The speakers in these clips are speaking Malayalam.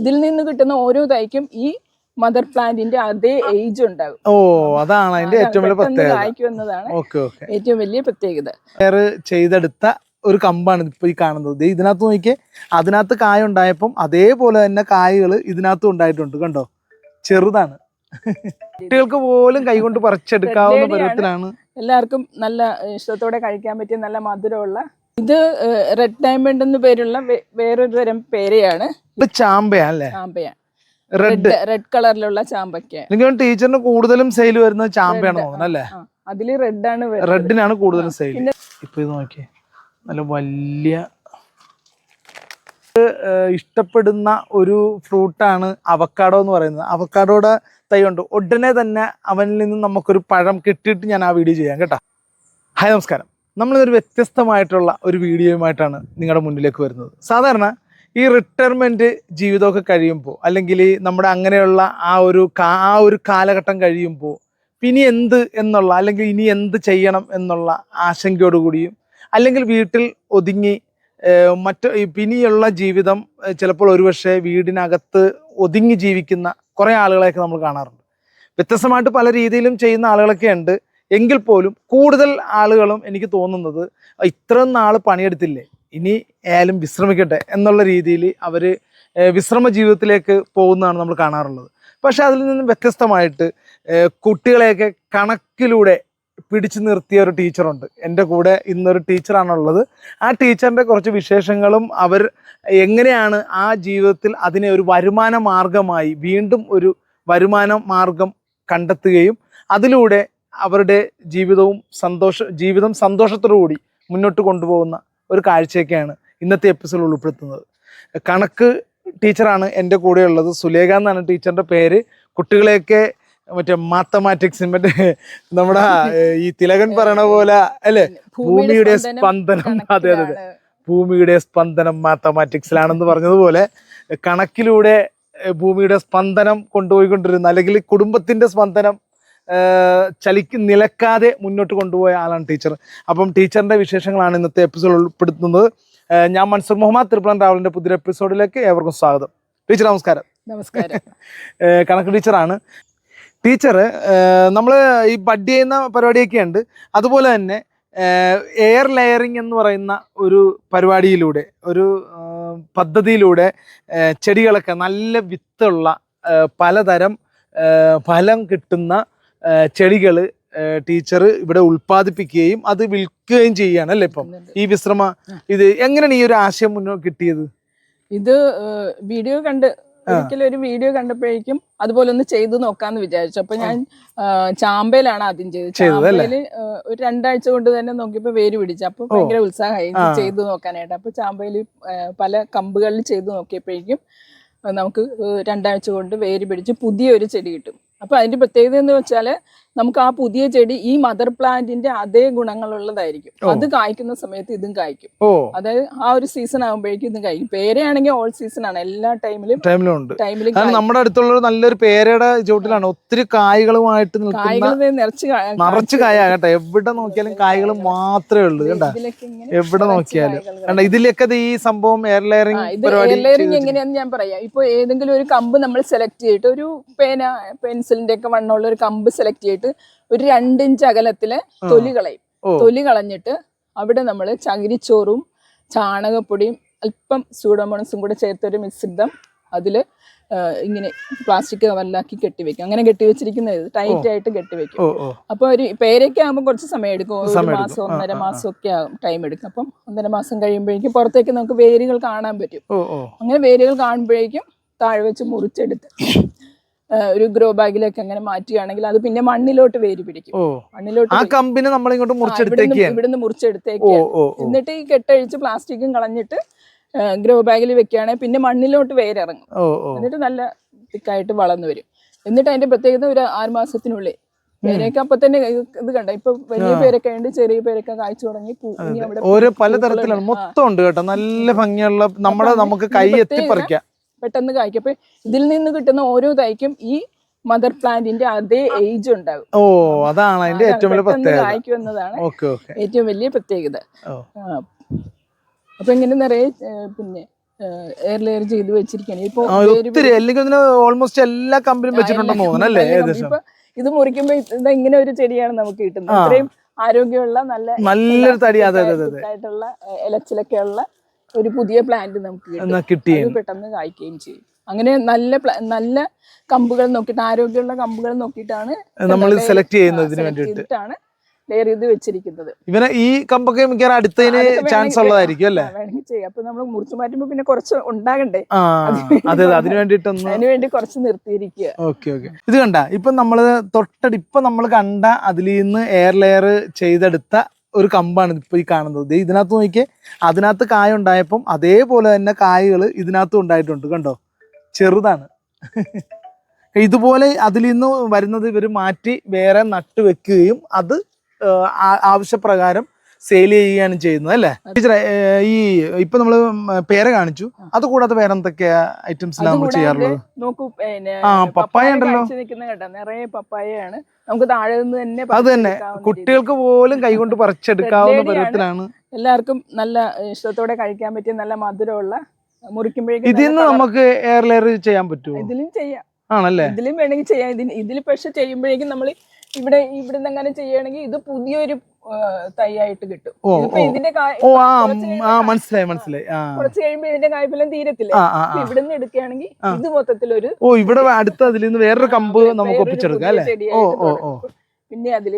ഇതിൽ നിന്ന് കിട്ടുന്ന ഓരോ തൈക്കും ഈ മദർ പ്ലാന്റിന്റെ അതേ ഏജ് ഉണ്ടാകും. അതാണ് അതിന്റെ ഏറ്റവും വലിയ പ്രത്യേകത. കായ്ക്കുന്നതാണ് ഏറ്റവും വലിയ പ്രത്യേകത. ചെയ്തെടുത്ത ഒരു കമ്പാണ് ഇപ്പൊ ഈ കാണുന്നത്. ഇതിനകത്ത് നോക്കിയേ, അതിനകത്ത് കായ ഉണ്ടായപ്പം അതേപോലെ തന്നെ കായകൾ ഇതിനകത്തും ഉണ്ടായിട്ടുണ്ട്. കണ്ടോ, ചെറുതാണ്. കുട്ടികൾക്ക് പോലും കൈകൊണ്ട് പറിച്ചെടുക്കാവുന്ന പരുവത്തിലാണ്. എല്ലാവർക്കും നല്ല ഇഷ്ടത്തോടെ കഴിക്കാൻ പറ്റിയ നല്ല മധുരമുള്ള. ഇത് റെഡ് ഡയമണ്ട് എന്ന് പേരുള്ള വേറൊരു തരം പേരയാണ്. ഇത് ചാമ്പയല്ലേ? ചാമ്പയാണ്. റെഡ് കളറിലുള്ള ചാമ്പയ്ക്ക. എനിക്ക് ടീച്ചറിന് കൂടുതലും സെയിൽ വരുന്നത് ചാമ്പയാണ് തോന്നുന്നു അല്ലേ? അതില് റെഡിനാണ് കൂടുതലും സെയിൽ. ഇപ്പൊ ഇത് നോക്കിയേ, നല്ല വലിയ ഇഷ്ടപ്പെടുന്ന ഒരു ഫ്രൂട്ടാണ് അവക്കാഡോ എന്ന് പറയുന്നത്. അവക്കാഡോയുടെ തൈ ഉണ്ട്. ഉടനെ തന്നെ അവനിൽ നിന്ന് നമുക്കൊരു പഴം കിട്ടിയിട്ട് ഞാൻ ആ വീഡിയോ ചെയ്യാം കേട്ടോ. ഹായ്, നമസ്കാരം. നമ്മളിതൊരു വ്യത്യസ്തമായിട്ടുള്ള ഒരു വീഡിയോയുമായിട്ടാണ് നിങ്ങളുടെ മുന്നിലേക്ക് വരുന്നത്. സാധാരണ ഈ റിട്ടയർമെൻറ്റ് ജീവിതമൊക്കെ കഴിയുമ്പോൾ, അല്ലെങ്കിൽ നമ്മുടെ അങ്ങനെയുള്ള ആ ഒരു കാലഘട്ടം കഴിയുമ്പോൾ ഇനി എന്ത് എന്നുള്ള, അല്ലെങ്കിൽ ഇനി എന്ത് ചെയ്യണം എന്നുള്ള ആശങ്കയോടുകൂടിയും, അല്ലെങ്കിൽ വീട്ടിൽ ഒതുങ്ങി പിന്നെയുള്ള ജീവിതം ചിലപ്പോൾ ഒരുപക്ഷെ വീടിനകത്ത് ഒതുങ്ങി ജീവിക്കുന്ന കുറേ ആളുകളെയൊക്കെ നമ്മൾ കാണാറുണ്ട്. വ്യത്യസ്തമായിട്ട് പല രീതിയിലും ചെയ്യുന്ന ആളുകളൊക്കെ ഉണ്ട്. എങ്കിൽ പോലും കൂടുതൽ ആളുകളും എനിക്ക് തോന്നുന്നത് ഇത്രയും നാൾ പണിയെടുത്തില്ലേ, ഇനി ആയാലും വിശ്രമിക്കട്ടെ എന്നുള്ള രീതിയിൽ അവർ വിശ്രമ ജീവിതത്തിലേക്ക് പോകുന്നതാണ് നമ്മൾ കാണാറുള്ളത്. പക്ഷെ അതിൽ നിന്നും വ്യത്യസ്തമായിട്ട് കുട്ടികളെയൊക്കെ കണക്കിലൂടെ പിടിച്ചു നിർത്തിയ ഒരു ടീച്ചറുണ്ട്. എൻ്റെ കൂടെ ഇന്നൊരു ടീച്ചറാണുള്ളത്. ആ ടീച്ചറിൻ്റെ കുറച്ച് വിശേഷങ്ങളും അവർ എങ്ങനെയാണ് ആ ജീവിതത്തിൽ അതിനെ ഒരു വരുമാന മാർഗമായി വീണ്ടും ഒരു വരുമാന മാർഗം കണ്ടെത്തുകയും അതിലൂടെ അവരുടെ ജീവിതം സന്തോഷത്തോടു കൂടി മുന്നോട്ട് കൊണ്ടുപോകുന്ന ഒരു കാഴ്ചയൊക്കെയാണ് ഇന്നത്തെ എപ്പിസോഡിൽ ഉൾപ്പെടുത്തുന്നത്. കണക്ക് ടീച്ചറാണ് എൻ്റെ കൂടെ ഉള്ളത്. സുലേഖ എന്നാണ് ടീച്ചറിൻ്റെ പേര്. കുട്ടികളെയൊക്കെ മറ്റേ മാത്തമാറ്റിക്സ്, മറ്റേ നമ്മുടെ ഈ തിലകൻ പറയണ പോലെ അല്ലെ, ഭൂമിയുടെ സ്പന്ദനം. അതെ, ഭൂമിയുടെ സ്പന്ദനം മാത്തമാറ്റിക്സിലാണെന്ന് പറഞ്ഞതുപോലെ കണക്കിലൂടെ ഭൂമിയുടെ സ്പന്ദനം കൊണ്ടുപോയിക്കൊണ്ടിരുന്ന, അല്ലെങ്കിൽ കുടുംബത്തിന്റെ സ്പന്ദനം നിലക്കാതെ മുന്നോട്ട് കൊണ്ടുപോയ ആളാണ് ടീച്ചർ. അപ്പം ടീച്ചറിന്റെ വിശേഷങ്ങളാണ് ഇന്നത്തെ എപ്പിസോഡ് ഉൾപ്പെടുത്തുന്നത്. ഞാൻ മൻസൂർ മുഹമ്മദ്, ട്രിപ്പിൾ ട്രാവലിന്റെ പുതിയ എപ്പിസോഡിലേക്ക് ഏവർക്കും സ്വാഗതം. ടീച്ചർ നമസ്കാരം. നമസ്കാരം. കണക്ക് ടീച്ചറാണ്. ടീച്ചർ നമ്മൾ ഈ ബഡ് ചെയ്യുന്ന പരിപാടിയൊക്കെ ഉണ്ട്. അതുപോലെ തന്നെ എയർ ലെയറിങ് എന്ന് പറയുന്ന ഒരു പരിപാടിയിലൂടെ, ഒരു പദ്ധതിയിലൂടെ ചെടികളൊക്കെ നല്ല വിത്തുള്ള പലതരം ഫലം കിട്ടുന്ന ചെടികൾ ടീച്ചർ ഇവിടെ ഉൽപ്പാദിപ്പിക്കുകയും അത് വിൽക്കുകയും ചെയ്യുകയാണ് അല്ലേ? ഇപ്പം ഈ ഇത് എങ്ങനെയാണ് ഈ ഒരു ആശയം മുന്നോട്ട് കിട്ടിയത്? ഇത് ഒരിക്കലും ഒരു വീഡിയോ കണ്ടപ്പോഴേക്കും അതുപോലെ ഒന്ന് ചെയ്തു നോക്കാന്ന് വിചാരിച്ചു. അപ്പൊ ഞാൻ ചാമ്പയിലാണ് ആദ്യം ചെയ്തത്. ചാമ്പയില് ഒരു 2 ആഴ്ച കൊണ്ട് തന്നെ നോക്കിയപ്പോ വേര് പിടിച്ചു. അപ്പൊ ഭയങ്കര ഉത്സാഹമായി ചെയ്തു നോക്കാനായിട്ട്. അപ്പൊ ചാമ്പയില് പല കമ്പുകളിൽ ചെയ്തു നോക്കിയപ്പോഴേക്കും നമുക്ക് 2 ആഴ്ച കൊണ്ട് വേര് പിടിച്ച് പുതിയൊരു ചെടി കിട്ടും. അപ്പൊ അതിന്റെ പ്രത്യേകത എന്ന് വെച്ചാല് നമുക്ക് ആ പുതിയ ചെടി ഈ മദർ പ്ലാന്റിന്റെ അതേ ഗുണങ്ങളുള്ളതായിരിക്കും. അത് കായ്ക്കുന്ന സമയത്ത് ഇതും കായ്ക്കും. അതായത് ആ ഒരു സീസൺ ആകുമ്പോഴേക്കും ഇതും കായ്ക്കും. പേരയാണെങ്കിൽ ഓൾ സീസൺ ആണ്, എല്ലാ ടൈമിലും ഉണ്ട്. നമ്മുടെ അടുത്തുള്ള നല്ലൊരു പേരയുടെ ചുവട്ടിലാണ് ഒത്തിരി കായ്കളുമായിട്ട് നിറച്ച് കായാകട്ടെ. എവിടെ നോക്കിയാലും കായ്കൾ മാത്രമേ ഉള്ളൂ. കണ്ട, എവിടെ നോക്കിയാലും കണ്ട. ഇതിലൊക്കെ ഈ സംഭവം എയർ ലെയറിംഗ് എങ്ങനെയാന്ന് ഞാൻ പറയാം. ഇപ്പൊ ഏതെങ്കിലും ഒരു കമ്പ് നമ്മൾ സെലക്ട് ചെയ്തിട്ട്, ഒരു പെൻസിലിന്റെ ഒക്കെ വണ്ണമുള്ള ഒരു കമ്പ് സെലക്ട് ചെയ്തിട്ട് ഒരു 2 ഇഞ്ച് അകലത്തില് തൊലി കളയും. തൊലി കളഞ്ഞിട്ട് അവിടെ നമ്മൾ ചകിരിച്ചോറും ചാണകപ്പൊടിയും അല്പം സൂഡോമോണസും കൂടെ ചേർത്തൊരു മിശ്രിതം അതില് ഇങ്ങനെ പ്ലാസ്റ്റിക് കവറിലാക്കി കെട്ടിവെക്കും. അങ്ങനെ കെട്ടിവെച്ചിരിക്കുന്നത് ടൈറ്റ് ആയിട്ട് കെട്ടിവെക്കും. അപ്പൊ ഒരു പേരൊക്കെ ആകുമ്പോൾ കുറച്ച് സമയം എടുക്കും. 1 മാസം 1.5 മാസം ഒക്കെ ടൈം എടുക്കും. അപ്പം 1.5 മാസം കഴിയുമ്പോഴേക്കും പുറത്തേക്ക് നമുക്ക് വേരുകൾ കാണാൻ പറ്റും. അങ്ങനെ വേരുകൾ കാണുമ്പോഴേക്കും താഴെ വെച്ച് മുറിച്ചെടുത്ത് ഒരു ഗ്രോ ബാഗിലേക്ക് അങ്ങനെ മാറ്റുകയാണെങ്കിൽ അത് പിന്നെ മണ്ണിലോട്ട് വേര് പിടിക്കും. ഇവിടുന്ന് മുറിച്ചെടുത്തേക്ക് എന്നിട്ട് ഈ കെട്ടഴിച്ച് പ്ലാസ്റ്റിക്കും കളഞ്ഞിട്ട് ഗ്രോ ബാഗിൽ വെക്കുകയാണെങ്കിൽ പിന്നെ മണ്ണിലോട്ട് വേരിറങ്ങും. എന്നിട്ട് നല്ല തിക്കായിട്ട് വളർന്നു വരും. എന്നിട്ട് അതിന്റെ പ്രത്യേകത ഒരു 6 മാസത്തിനുള്ളിൽ പേരൊക്കെ അപ്പൊ തന്നെ ഇത് കണ്ട. ഇപ്പൊ വലിയ പേരൊക്കെ ഉണ്ട്, ചെറിയ പേരൊക്കെ കായ്ച്ചു തുടങ്ങി. ഓരോ പലതരത്തിലാണ് മൊത്തം ഉണ്ട് കേട്ടോ. നല്ല ഭംഗിയുള്ള നമുക്ക് കൈ എത്തി പറിക്കാം, പെട്ടെന്ന് കായ്ക്കും. അപ്പൊ ഇതിൽ നിന്ന് കിട്ടുന്ന ഓരോ തൈക്കും ഈ മദർ പ്ലാന്റിന്റെ അതേ ഏജ് ഉണ്ടാകും. അതാണ് അതിന്റെ ഏറ്റവും വലിയ പ്രത്യേകത. കായ്ക്കും എന്നതാണ് ഏറ്റവും വലിയ പ്രത്യേകത. അപ്പൊ ഇങ്ങനെ നിറയെ പിന്നെ എയർ ലെയർ ചെയ്ത് വെച്ചിരിക്കുകയാണ്. ഇപ്പൊ ഒത്തിരി അല്ലെങ്കിൽ ഓൾമോസ്റ്റ് എല്ലാ കമ്പനിയും വെച്ചിട്ടുണ്ടെന്ന് തോന്നുന്നു അല്ലേ? ഇപ്പൊ ഇത് മുറിക്കുമ്പോ ഇതാ ഇങ്ങനെ ഒരു ചെടിയാണ് നമുക്ക് കിട്ടുന്നത്. ഇത്രയും ആരോഗ്യമുള്ള നല്ലൊരു തടി ആയിട്ടുള്ള ഇലച്ചിലൊക്കെ ഉള്ള ഒരു പുതിയ പ്ലാന്റ് നമുക്ക് കിട്ടും. പെട്ടെന്ന് കായ്ക്കുകയും ചെയ്യും. അങ്ങനെ നല്ല കമ്പുകൾ നോക്കിയിട്ട്, ആരോഗ്യമുള്ള കമ്പുകൾ നോക്കിയിട്ടാണ് നമ്മൾ സെലക്ട് ചെയ്യുന്നതിന് വേണ്ടിയിട്ടാണ് ലെയർ ചെയ്ത് വെച്ചിരിക്കുന്നത്. ഇവനെ ഈ കമ്പൊക്കെ മിക്കവാറും അടുത്തതിന് ചാൻസ് ഉള്ളതായിരിക്കും അല്ലേ? വേണമെങ്കിൽ ചെയ്യാം. അപ്പൊ നമ്മൾ മുറിച്ചു മാറ്റുമ്പോ പിന്നെ കുറച്ച് ഉണ്ടാകണ്ടേ, അതെ, അതിന് വേണ്ടി കുറച്ച് നിർത്തിയിരിക്കുക. ഓക്കെ. ഇത് കണ്ട ഇപ്പൊ നമ്മള് ഇപ്പൊ നമ്മൾ കണ്ട അതിൽ നിന്ന് എയർ ലെയർ ചെയ്തെടുത്ത ഒരു കമ്പാണ് ഇപ്പൊ ഈ കാണുന്നത്. ഇതിനകത്ത് നോക്കിയേ, അതിനകത്ത് കായ ഉണ്ടായപ്പം അതേപോലെ തന്നെ കായകൾ ഇതിനകത്തും ഉണ്ടായിട്ടുണ്ട്. കണ്ടോ, ചെറുതാണ്. ഇതുപോലെ അതിൽ നിന്ന് വരുന്നത് ഇവർ മാറ്റി വേറെ നട്ട് വെക്കുകയും അത് ആവശ്യപ്രകാരം സെയിൽ ചെയ്യുകയാണ് ചെയ്യുന്നത് അല്ലേ ടീച്ചറെ? ഈ ഇപ്പൊ നമ്മള് പേര കാണിച്ചു, അത് കൂടാതെ വേറെ എന്തൊക്കെയാ ഐറ്റംസ് നമ്മൾ ചെയ്യാറുള്ളത്? നോക്കൂ, പപ്പായ ഉണ്ടല്ലോ, നിറയെ പപ്പായയാണ്. നമുക്ക് താഴെ നിന്ന് തന്നെ അത് തന്നെ കുട്ടികൾക്ക് പോലും കൈകൊണ്ട് പറിച്ചെടുക്കാവുന്ന പരുവത്തിലാണ്. എല്ലാവർക്കും നല്ല ഇഷ്ടത്തോടെ കഴിക്കാൻ പറ്റിയ നല്ല മധുരമുള്ള, മുറിക്കുമ്പോഴേക്കും ഇതിൽ നിന്ന് നമുക്ക് എയർ ലെയർ ചെയ്യാൻ പറ്റുമോ? ഇതിലും ചെയ്യാം ആണല്ലേ? ഇതിലും വേണമെങ്കിൽ ചെയ്യാം. ഇതിൽ പക്ഷെ ചെയ്യുമ്പോഴേക്കും നമ്മൾ ഇവിടുന്ന് അങ്ങനെ ചെയ്യുകയാണെങ്കിൽ ഇത് പുതിയൊരു തൈയായിട്ട് കിട്ടും. ഇതിന്റെ മനസ്സിലായി. കുറച്ച് കഴിയുമ്പോ ഇതിന്റെ കായ്ഫലം തീരത്തില്ല. ഇവിടുന്ന് എടുക്കുകയാണെങ്കിൽ ഇത് മൊത്തത്തിലൊരു ഇവിടെ അടുത്ത് അതിൽ നിന്ന് വേറൊരു കമ്പ് നമുക്ക് ഒപ്പിച്ചെടുക്കാം അല്ലേ? പിന്നെ അതിൽ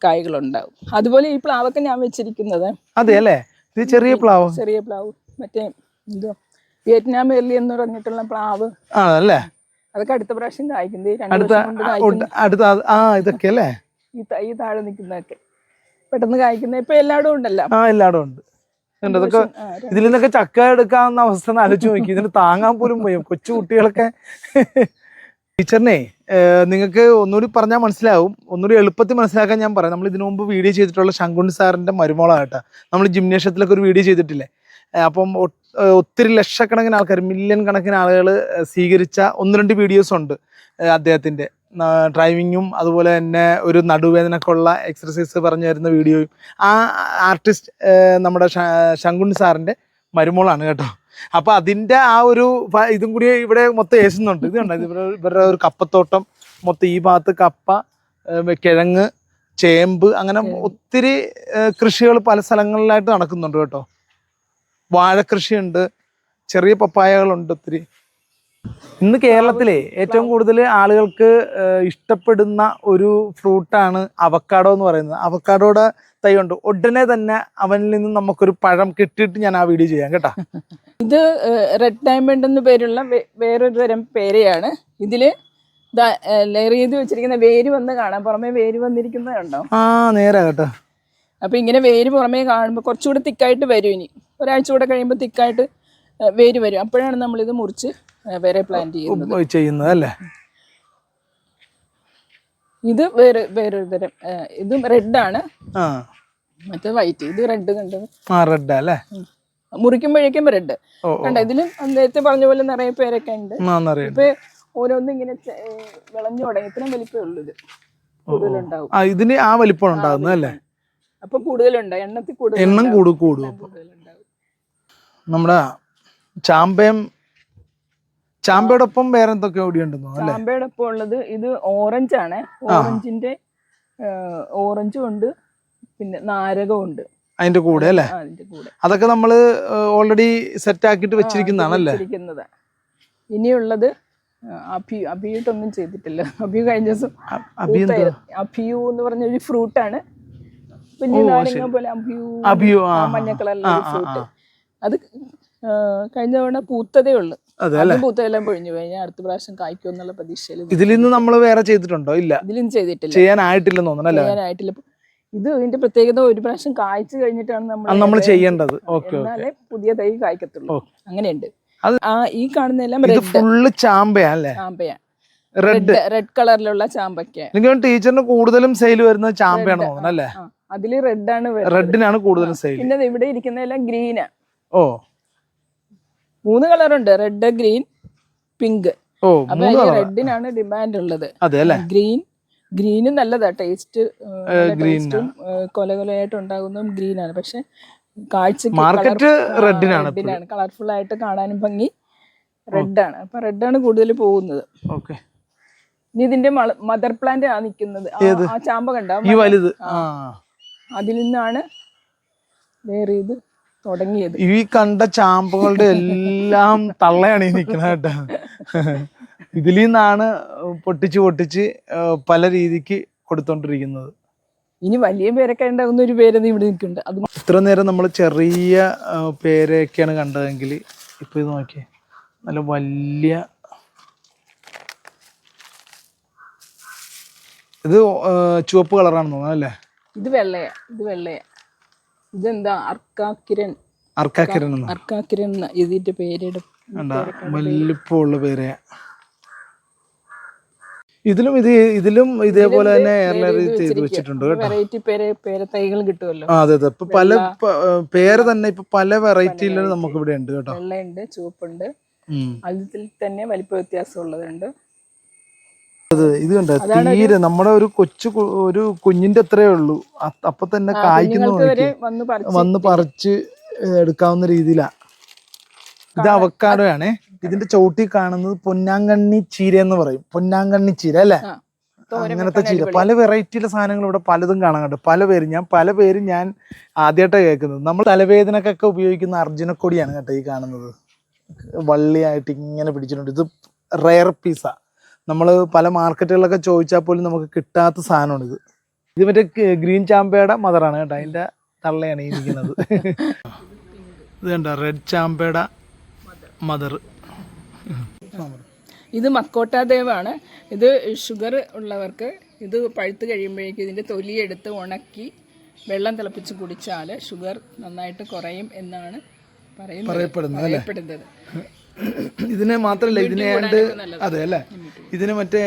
കായ്കളുണ്ടാവും. അതുപോലെ ഈ പ്ലാവൊക്കെ ഞാൻ വെച്ചിരിക്കുന്നത് അതെ അല്ലേ? ഇത് ചെറിയ പ്ലാവ് മറ്റേ എന്തോ വിയറ്റ്നാം എർലി എന്ന് പറഞ്ഞിട്ടുള്ള പ്ലാവ് ആണല്ലേ? അതൊക്കെ അടുത്ത പ്രാവശ്യം കായ്ക്കുന്നത്. ഇതൊക്കെ അല്ലേ? ഈ താഴെ നിൽക്കുന്നതൊക്കെ പെട്ടെന്ന് കായ്ക്കുന്ന ഇപ്പൊ എല്ലായിടും ഉണ്ടല്ലോ. എല്ലായിടും ഉണ്ട്. ഇതൊക്കെ ഇതിൽ നിന്നൊക്കെ ചക്ക എടുക്കാവുന്ന അവസ്ഥ ആലോചിച്ച് നോക്കി. ഇതിന് താങ്ങാൻ പോലും പോയി കൊച്ചു കുട്ടികളൊക്കെ. ടീച്ചറിനെ നിങ്ങൾക്ക് ഒന്നുകൂടി പറഞ്ഞാൽ മനസ്സിലാവും, ഒന്നുകൂടി എളുപ്പത്തിൽ മനസ്സിലാക്കാൻ ഞാൻ പറയാം. നമ്മൾ ഇതിനു മുമ്പ് വീഡിയോ ചെയ്തിട്ടുള്ള ശങ്കുണ്ണി സാറിന്റെ മരുമോളാകട്ടെ, നമ്മൾ ജിംനേഷ്യത്തിലൊക്കെ ഒരു വീഡിയോ ചെയ്തിട്ടില്ലേ? അപ്പം ഒത്തിരി ലക്ഷക്കണക്കിന് ആൾക്കാർ, മില്യൺ കണക്കിന് ആളുകൾ സ്വീകരിച്ച 1-2 വീഡിയോസ് ഉണ്ട് അദ്ദേഹത്തിൻ്റെ. ഡ്രൈവിങ്ങും അതുപോലെ തന്നെ ഒരു നടുവേദനക്കുള്ള എക്സർസൈസ് പറഞ്ഞു തരുന്ന വീഡിയോയും. ആ ആർട്ടിസ്റ്റ് നമ്മുടെ ശങ്കുണ്ണി സാറിൻ്റെ മരുമോളാണ് കേട്ടോ. അപ്പൊ അതിൻ്റെ ആ ഒരു ഇതും കൂടി ഇവിടെ മൊത്തം ഏസുന്നുണ്ട്. ഇത് കണ്ടോ, ഇവരുടെ ഒരു കപ്പത്തോട്ടം മൊത്തം. ഈ ഭാഗത്ത് കപ്പ, കിഴങ്ങ്, ചേമ്പ്, അങ്ങനെ ഒത്തിരി കൃഷികൾ പല സ്ഥലങ്ങളിലായിട്ട് നടക്കുന്നുണ്ട് കേട്ടോ. വാഴക്കൃഷിയുണ്ട്, ചെറിയ പപ്പായകളുണ്ട് ഒത്തിരി. ഇന്ന് കേരളത്തിലെ ഏറ്റവും കൂടുതൽ ആളുകൾക്ക് ഇഷ്ടപ്പെടുന്ന ഒരു ഫ്രൂട്ടാണ് അവക്കാഡോ എന്ന് പറയുന്നത്. അവക്കാഡോയുടെ തൈ ഉണ്ട്. ഉടനെ തന്നെ അവനിൽ നിന്ന് നമുക്കൊരു പഴം കിട്ടിയിട്ട് ഞാൻ ആ വീഡിയോ ചെയ്യാം കേട്ടോ. ഇത് റെഡ് ഡയമണ്ട് എന്ന് പേരുള്ള വേറൊരു തരം പേരയാണ്. ഇതില് ലെയർ ചെയ്ത് വെച്ചിരിക്കുന്ന വേര് വന്ന് കാണാം. പുറമെ വേര് വന്നിരിക്കുന്നത് കണ്ടോ? നേരെ കേട്ടോ. അപ്പൊ ഇങ്ങനെ വേര് പുറമേ കാണുമ്പോൾ കുറച്ചുകൂടി തിക്കായിട്ട് വരും. ഇനി ഒരാഴ്ച കൂടെ കഴിയുമ്പോൾ തിക്കായിട്ട് വേര് വരും. അപ്പോഴാണ് നമ്മളിത് മുറിച്ച് വേറെ പ്ലാന്റ് ചെയ്യുന്നത് അല്ലേ? ഇത് വേറൊരു തരം. ഇതും റെഡാണ്, മറ്റേ വൈറ്റ്. ഇത് റെഡ് കണ്ടത് റെഡ് അല്ലേ? മുറിക്കുമ്പോഴേക്കും റെഡ് കണ്ട. ഇതിലും നേരത്തെ പറഞ്ഞ പോലെ നിറയെ പേരൊക്കെ ഉണ്ട്. ഇപ്പൊ ഓരോന്നും ഇങ്ങനെ വിളഞ്ഞു തുടങ്ങി. ഇത്രയും വലിപ്പമേ ഉള്ളൂ. ഇത് കൂടുതലുണ്ടാവും. ഇതിന് ആ വലിപ്പം ഉണ്ടാകുന്നത് അല്ലേ? അപ്പൊ കൂടുതലുണ്ട്, എണ്ണത്തിൽ എണ്ണം കൂടും. നമ്മുടെ ചാമ്പയോടൊപ്പം വേറെ എന്തൊക്കെ ഓടിയുണ്ടെന്നോ? ചാമ്പയോടൊപ്പം ഉള്ളത് ഇത് ഓറഞ്ച് ആണ്. ഓറഞ്ചും ഉണ്ട്, പിന്നെ നാരകവും ഉണ്ട് അതിന്റെ കൂടെ അല്ലേ? അതൊക്കെ നമ്മള് ഓൾറെഡി സെറ്റ് ആക്കിയിട്ട് വെച്ചിരിക്കുന്നതാണല്ലേ? ഇനിയുള്ളത് അഭിയൂട്ടൊന്നും ചെയ്തിട്ടില്ല. അഭിയു കഴിഞ്ഞ ദിവസം അഭിയു എന്ന് പറഞ്ഞൊരു ഫ്രൂട്ടാണ്. വലിയ നാരങ്ങ പോലെ അഭിയു, മഞ്ഞ കളറിലുള്ള ഫ്രൂട്ട്. അത് കഴിഞ്ഞ തവണ പൂത്തതേ ഉള്ളു. പൂത്തതെല്ലാം പൊഴിഞ്ഞു പോയി. ഞാൻ അടുത്ത പ്രാവശ്യം കായ്ക്കും എന്നുള്ള പ്രതീക്ഷയിൽ. ഇതിൽ നിന്ന് നമ്മൾ വേറെ ചെയ്തിട്ടുണ്ടോ? ഇല്ല, ഇതിലും ചെയ്തിട്ടില്ല. ചെയ്യാനായിട്ടില്ലെന്ന് തോന്നുന്നു. ചെയ്യാനായിട്ടില്ല. ഇത് ഇതിന്റെ പ്രത്യേകത ഒരു പ്രാവശ്യം കായ്ച്ചു കഴിഞ്ഞിട്ടാണ് നമ്മൾ ചെയ്യേണ്ടത്. എന്നാലേ പുതിയ തൈ കായ്ക്കത്തുള്ളൂ. അങ്ങനെയുണ്ട്. ഈ കാണുന്നതെല്ലാം ഫുള്ള് ചാമ്പയല്ലേ? ചാമ്പയാ, റെഡ് കളറിലുള്ള ചാമ്പയ്ക്ക. ടീച്ചറിന് കൂടുതലും സെയിൽ വരുന്നത് ചാമ്പയാണ് തോന്നുന്നു അല്ലേ? അതില് റെഡിനാണ് കൂടുതലും സെയിൽ. പിന്നെ ഇവിടെ ഇരിക്കുന്നതെല്ലാം ഗ്രീനാ. 3 കളറുണ്ട്, റെഡ്, ഗ്രീൻ, പിങ്ക്. അപ്പൊ റെഡിനാണ് ഡിമാൻഡ് ഉള്ളത്. ഗ്രീനും നല്ലതാ, ടേസ്റ്റും കൊലകൊലയായിട്ട് ഉണ്ടാകുന്നതും ഗ്രീനാണ്. പക്ഷെ കാഴ്ചക്ക് മാർക്കറ്റ് റെഡിനാണ് കളർഫുൾ ആയിട്ട് കാണാനും ഭംഗി റെഡാണ്. അപ്പൊ റെഡാണ് കൂടുതൽ പോകുന്നത്. ഓക്കെ. ഇനി ഇതിന്റെ മദർ പ്ലാന്റ് ആ നിൽക്കുന്നത്, ആ ചാമ്പ കണ്ട ഈ വലുത്, അതിൽ നിന്നാണ് വേറെ ഇത് തുടങ്ങിയത്. ഈ കണ്ട ചാമ്പകളുടെ എല്ലാം തള്ളയാണ് ഈ നിൽക്കുന്നത് കേട്ടോ. ഇതിൽ നിന്നാണ് പൊട്ടിച്ച് പല രീതിക്ക് കൊടുത്തോണ്ടിരിക്കുന്നത്. ഇനി വലിയ പേരൊക്കെ ഉണ്ടാകുന്ന ഒരു പേരൊന്നും ഇവിടെ നിൽക്കുന്നുണ്ട്. അത് ഇത്ര നേരം നമ്മൾ ചെറിയ പേരൊക്കെയാണ് കണ്ടതെങ്കിൽ ഇപ്പൊ ഇത് നോക്കിയേ, നല്ല വലിയ, ഇത് ചുവപ്പ് കളറാണെന്ന് തോന്നുന്നു അല്ലേ? ഇത് വെള്ളയാ. ഇതെന്താ അർക്കാക്കിരൻ ഇതിന്റെ പേരുടെ വലിപ്പമുള്ള പേരയാ. ഇതിലും ഇതേപോലെ തന്നെ എയർലൈൻ ചെയ്ത് വെച്ചിട്ടുണ്ട് കേട്ടോ. വെറൈറ്റി പേരത്തൈകൾ കിട്ടുമല്ലോ. അതെ. ഇപ്പൊ പല പേര് തന്നെ ഇപ്പൊ പല വെറൈറ്റിയിലും നമുക്ക് ഇവിടെ ഉണ്ട് കേട്ടോ. വെള്ളയുണ്ട്, ചുവപ്പുണ്ട്, അതിൽ തന്നെ വലിപ്പ വ്യത്യാസം ഉള്ളതുണ്ട്. ഇത് കണ്ട തീരെ നമ്മുടെ ഒരു കുഞ്ഞിന്റെ അത്രേ ഉള്ളൂ, അപ്പൊ തന്നെ കായ്ക്കുന്ന വന്ന് പറിച്ച് എടുക്കാവുന്ന രീതിയിലാ. ഇത് അവക്കാഡോ ആണേ. ഇതിന്റെ ചവിട്ടി കാണുന്നത് പൊന്നാങ്കണ്ണി ചീര എന്ന് പറയും. പൊന്നാങ്കണ്ണി ചീര അല്ലെ? അങ്ങനത്തെ ചീര. പല വെറൈറ്റിയിലെ സാധനങ്ങൾ ഇവിടെ പലതും കാണാൻ കണ്ടു. പല പേരും ഞാൻ ആദ്യമായിട്ടാണ് കേൾക്കുന്നത്. നമ്മൾ തലവേദനക്കൊക്കെ ഉപയോഗിക്കുന്ന അർജുനക്കൊടിയാണ് കേട്ടോ ഈ കാണുന്നത്. വള്ളിയായിട്ട് ഇങ്ങനെ പിടിച്ചിട്ടുണ്ട്. ഇത് റെയർ പീസാ. നമ്മൾ പല മാർക്കറ്റുകളിലൊക്കെ ചോദിച്ചാൽ പോലും നമുക്ക് കിട്ടാത്ത സാധനമാണ് ഇത്. ഇത് മറ്റേ ഗ്രീൻ ചാമ്പയുടെ മദറാണ് കേട്ടോ. അതിന്റെ തള്ളയാണ് ഈ ഇരിക്കുന്നത്. ഇത് കണ്ടോ, റെഡ് ചാമ്പയുടെ മദർ. ഇത് മക്കോട്ടാദേവാണ്. ഇത് ഷുഗർ ഉള്ളവർക്ക് ഇത് പഴുത്ത് കഴിയുമ്പോഴേക്കും ഇതിന്റെ തൊലിയെടുത്ത് ഉണക്കി വെള്ളം തിളപ്പിച്ച് കുടിച്ചാൽ ഷുഗർ നന്നായിട്ട് കുറയും എന്നാണ് പറയപ്പെടുന്നത്. ഇതിനെ മാത്രല്ല, ഇതിനെ അതെ അല്ലേ, ഇതിന് മറ്റേ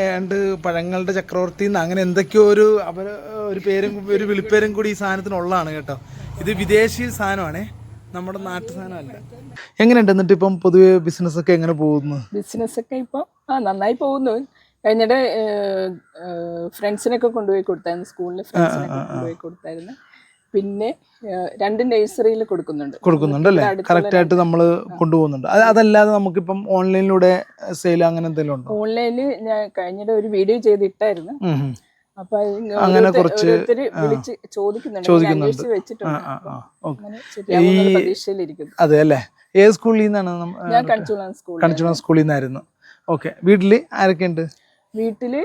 പഴങ്ങളുടെ ചക്രവർത്തി അങ്ങനെ എന്തൊക്കെയോ ഒരു പേരും ഒരു വിളിപ്പേരും കൂടി ഈ സാധനത്തിനുള്ളതാണ് കേട്ടോ. ഇത് വിദേശി സാധനമാണേ, നമ്മുടെ നാട്ടു സാധനമല്ല. എങ്ങനെയുണ്ട് എന്നിട്ട് ഇപ്പം പൊതുവെ ബിസിനസ് ഒക്കെ എങ്ങനെ പോകുന്നു? ബിസിനസ് ഒക്കെ ഇപ്പൊ നന്നായി പോകുന്നു. കഴിഞ്ഞിടെ ഫ്രണ്ട്സിനൊക്കെ കൊണ്ടുപോയി കൊടുത്തായിരുന്നു, സ്കൂളിലെ ഫ്രണ്ട്സിനൊക്കെ കൊണ്ടുപോയി കൊടുത്തായിരുന്നു. പിന്നെ 2 നഴ്സറിയിൽ കൊടുക്കുന്നുണ്ട് അല്ലേ? കറക്റ്റ് ആയിട്ട് നമ്മൾ കൊണ്ടുപോകുന്നുണ്ട്. അതല്ലാതെ നമുക്കിപ്പം ഓൺലൈനിലൂടെ സെയിൽ അങ്ങനെ എന്തെങ്കിലും ഉണ്ടോ? ഓൺലൈനിൽ ഞാൻ കഴിഞ്ഞിടെ ഒരു വീഡിയോ ചെയ്തിട്ടായിരുന്നു. അപ്പൊ അങ്ങനെ കുറച്ച് ചോദിക്കുന്നുണ്ട്. അതെ അല്ലേ? ഏത് സ്കൂളിൽ നിന്നാണ്? ഞാൻ കണിച്ചുളം സ്കൂളിൽ നിന്നായിരുന്നു. ഓക്കെ. വീട്ടില് ആരൊക്കെ ഉണ്ട്? വീട്ടില്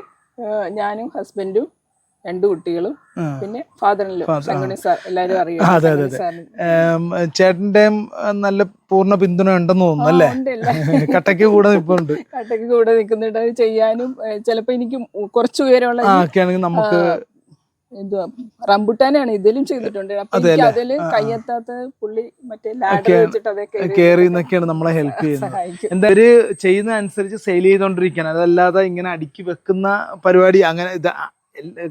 ഞാനും ഹസ്ബൻഡും 2 കുട്ടികളും പിന്നെ ഫാദറിലും എല്ലാരും അറിയാം. ചേട്ടന്റെയും നല്ല പൂർണ്ണ പിന്തുണ ഉണ്ടെന്ന് തോന്നുന്നു അല്ലേ? കട്ടയ്ക്ക് കൂടെ നിൽപ്പുണ്ട്. നിൽക്കുന്നുണ്ട്. അത് ചെയ്യാനും ചിലപ്പോ എനിക്ക് കുറച്ച് ഉയരമുള്ള നമുക്ക് റംബുട്ടാനാണ് ഇതിലും ചെയ്തിട്ടുണ്ട്. അപ്പൊ അതില് കയ്യെത്താത്ത പുള്ളി മറ്റേ ലാഡർ വെച്ചിട്ട് അതൊക്കെ കേറി എന്നൊക്കെയാണ് നമ്മളെ ഹെൽപ്പ് ചെയ്യുന്നത്. എന്തായാലും ചെയ്യുന്ന അനുസരിച്ച് സെയിൽ ചെയ്തോണ്ടിരിക്കുകയാണ്. അതല്ലാതെ ഇങ്ങനെ അടുക്കി വെക്കുന്ന പരിപാടി അങ്ങനെ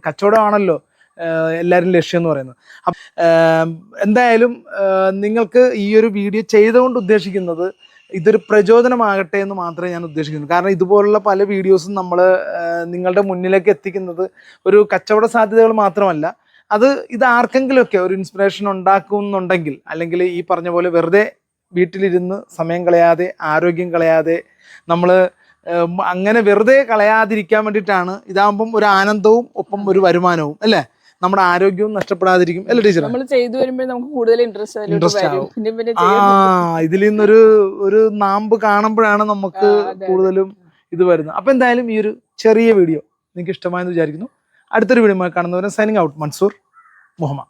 കച്ചവടമാണല്ലോ എല്ലാവരും ലക്ഷ്യം എന്ന് പറയുന്നത്. എന്തായാലും നിങ്ങൾക്ക് ഈ ഒരു വീഡിയോ ചെയ്തുകൊണ്ട് ഉദ്ദേശിക്കുന്നത് ഇതൊരു പ്രചോദനമാകട്ടെ എന്ന് മാത്രമേ ഞാൻ ഉദ്ദേശിക്കുന്നു. കാരണം ഇതുപോലുള്ള പല വീഡിയോസും നമ്മൾ നിങ്ങളുടെ മുന്നിലേക്ക് എത്തിക്കുന്നത് ഒരു കച്ചവട സാധ്യതകൾ മാത്രമല്ല, ഇത് ആർക്കെങ്കിലുമൊക്കെ ഒരു ഇൻസ്പിറേഷൻ ഉണ്ടാക്കുന്നുണ്ടെങ്കിൽ, അല്ലെങ്കിൽ ഈ പറഞ്ഞ പോലെ വെറുതെ വീട്ടിലിരുന്ന് സമയം കളയാതെ ആരോഗ്യം കളയാതെ നമ്മൾ അങ്ങനെ വെറുതെ കളയാതിരിക്കാൻ വേണ്ടിയിട്ടാണ്. ഇതാകുമ്പം ഒരു ആനന്ദവും ഒപ്പം ഒരു വരുമാനവും അല്ലേ? നമ്മുടെ ആരോഗ്യവും നഷ്ടപ്പെടാതിരിക്കും അല്ലേ ടീച്ചർ? നമ്മൾ ചെയ്തു വരുമ്പോൾ നമുക്ക് കൂടുതൽ ഇൻട്രസ്റ്റ് ആവും. ഇതിൽ നിന്നൊരു നാമ്പ് കാണുമ്പോഴാണ് നമുക്ക് കൂടുതലും ഇത് വരുന്നത്. അപ്പൊ എന്തായാലും ഈ ഒരു ചെറിയ വീഡിയോ നിങ്ങൾക്ക് ഇഷ്ടമായെന്ന് വിചാരിക്കുന്നു. അടുത്തൊരു വീഡിയോ കാണുന്നവരെ സൈനിങ് ഔട്ട്, മൻസൂർ മുഹമ്മദ്.